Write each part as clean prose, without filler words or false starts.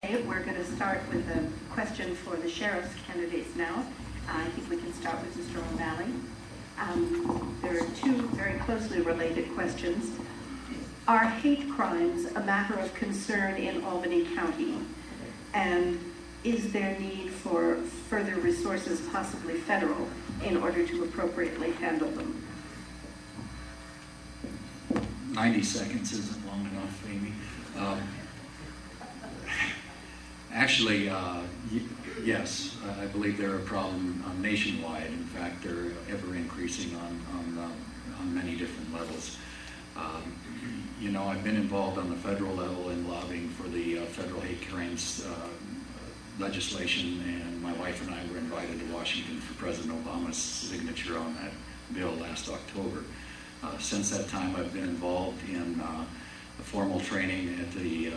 We're going to start with a question for the sheriff's candidates now. I think we can start with Mr. O'Malley. There are two very closely related questions. Are hate crimes a matter of concern in Albany County? And is there need for further resources, possibly federal, in order to appropriately handle them? 90 seconds isn't long enough, Amy. Actually, yes, I believe they're a problem nationwide. In fact, they're ever increasing on many different levels. You know, I've been involved on the federal level in lobbying for the federal hate crimes legislation, and my wife and I were invited to Washington for President Obama's signature on that bill last October. Since that time, I've been involved in formal training at the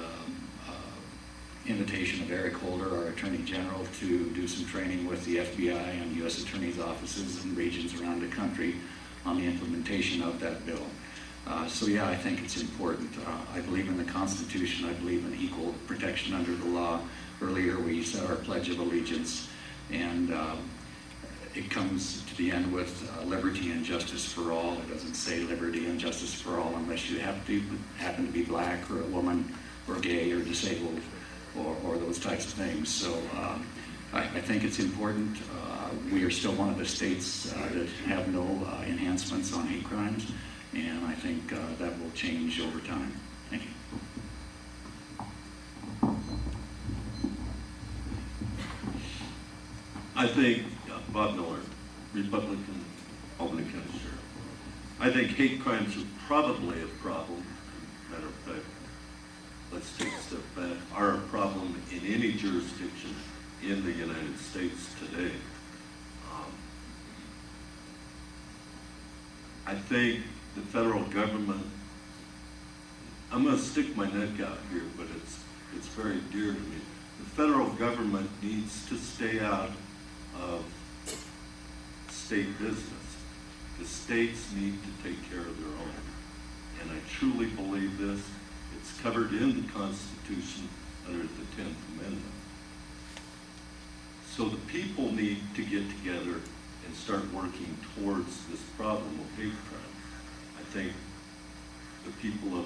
invitation of Eric Holder, our Attorney General, to do some training with the FBI and U.S. Attorney's offices in regions around the country on the implementation of that bill. So yeah, I think it's important. I believe in the Constitution. I believe in equal protection under the law. Earlier we said our Pledge of Allegiance, and it comes to the end with liberty and justice for all. It doesn't say liberty and justice for all unless you happen to be black or a woman or gay or disabled or those types of things. So I think it's important. We are still one of the states that have no enhancements on hate crimes, and I think that will change over time. Thank you. I think Bob Miller, Republican, Albany County Sheriff. I think hate crimes are probably a problem. Matter of fact, let's take a step back, are a problem in any jurisdiction in the United States today. I think the federal government, I'm going to stick my neck out here, but it's very dear to me. The federal government needs to stay out of state business. The states need to take care of their own. And I truly believe this. It's covered in the Constitution under the 10th Amendment. So the people need to get together and start working towards this problem of hate crime. I think the people of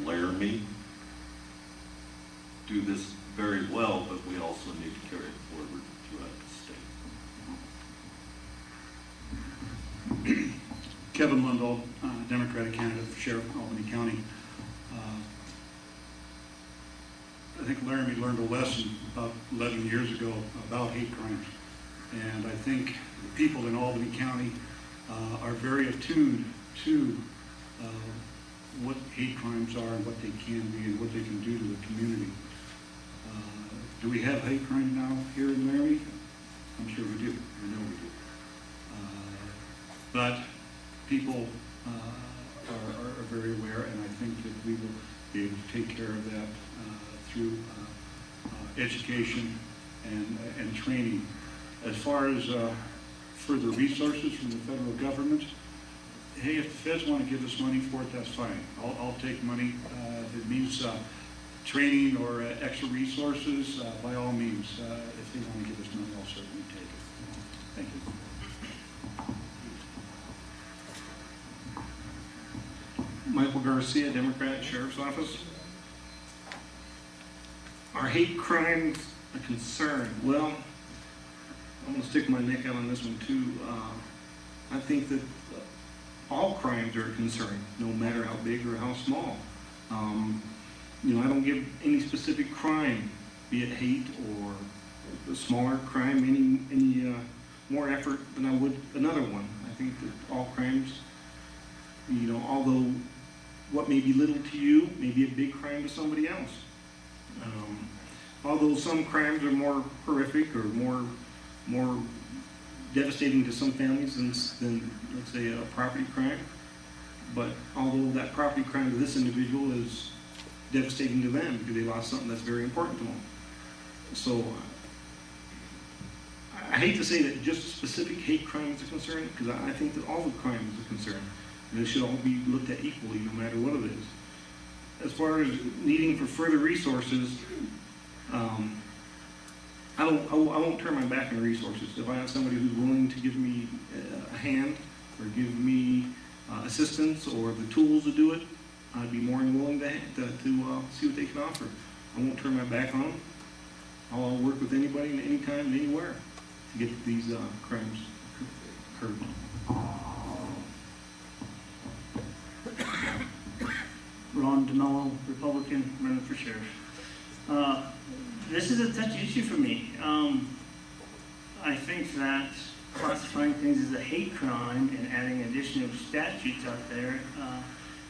Laramie do this very well, but we also need to carry it forward throughout the state. Kevin Lundahl, Democratic candidate for Sheriff in Albany County. I think Laramie learned a lesson about 11 years ago about hate crimes. And I think the people in Albany County are very attuned to what hate crimes are and what they can be and what they can do to the community. Do we have hate crime now here in Laramie? I'm sure we do. I know we do. But people are very aware, and I think that we will be able to take care of that through education and training. As far as further resources from the federal government, hey, if the feds want to give us money for it, that's fine. I'll take money. If it means training or extra resources, by all means. If they want to give us money, I'll certainly take it. Thank you. Michael Garcia, Democrat, Sheriff's Office. Are hate crimes a concern? Well, I'm going to stick my neck out on this one too. I think that all crimes are a concern, no matter how big or how small. You know, I don't give any specific crime, be it hate or a smaller crime, any more effort than I would another one. I think that all crimes, you know, although what may be little to you may be a big crime to somebody else. Although some crimes are more horrific or more devastating to some families than let's say a property crime, but although that property crime to this individual is devastating to them because they lost something that's very important to them. So I hate to say that just specific hate crime is a concern, because I think that all the crime is a concern. And they should all be looked at equally, no matter what it is. As far as needing for further resources, I won't turn my back on resources. If I have somebody who's willing to give me a hand or give me assistance or the tools to do it, I'd be more than willing to see what they can offer. I won't turn my back on them. I'll work with anybody and anytime and anywhere to get these crimes curbed. Ron DeMello, Republican, running for sheriff. This is a touchy issue for me. I think that classifying things as a hate crime and adding additional statutes out there,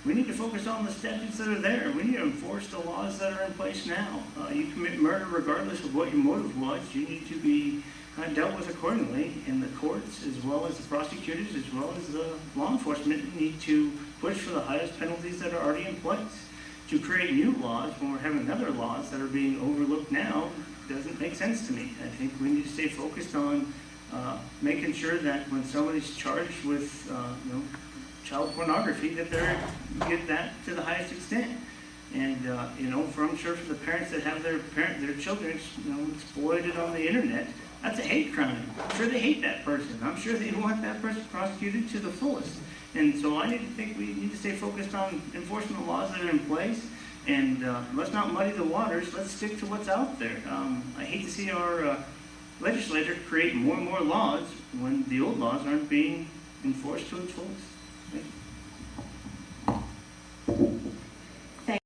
we need to focus on the statutes that are there. We need to enforce the laws that are in place now. You commit murder regardless of what your motive was. You need to be dealt with accordingly, and the courts, as well as the prosecutors, as well as the law enforcement, need to push for the highest penalties that are already in place. To create new laws when we're having other laws that are being overlooked now doesn't make sense to me. I think we need to stay focused on making sure that when somebody's charged with child pornography, that they get that to the highest extent. And I'm sure for the parents that have their children exploited on the internet, that's a hate crime. I'm sure they hate that person. I'm sure they want that person prosecuted to the fullest. And so I think we need to stay focused on enforcing the laws that are in place, and let's not muddy the waters. Let's stick to what's out there. I hate to see our legislature create more and more laws when the old laws aren't being enforced to its fullest. Thank you.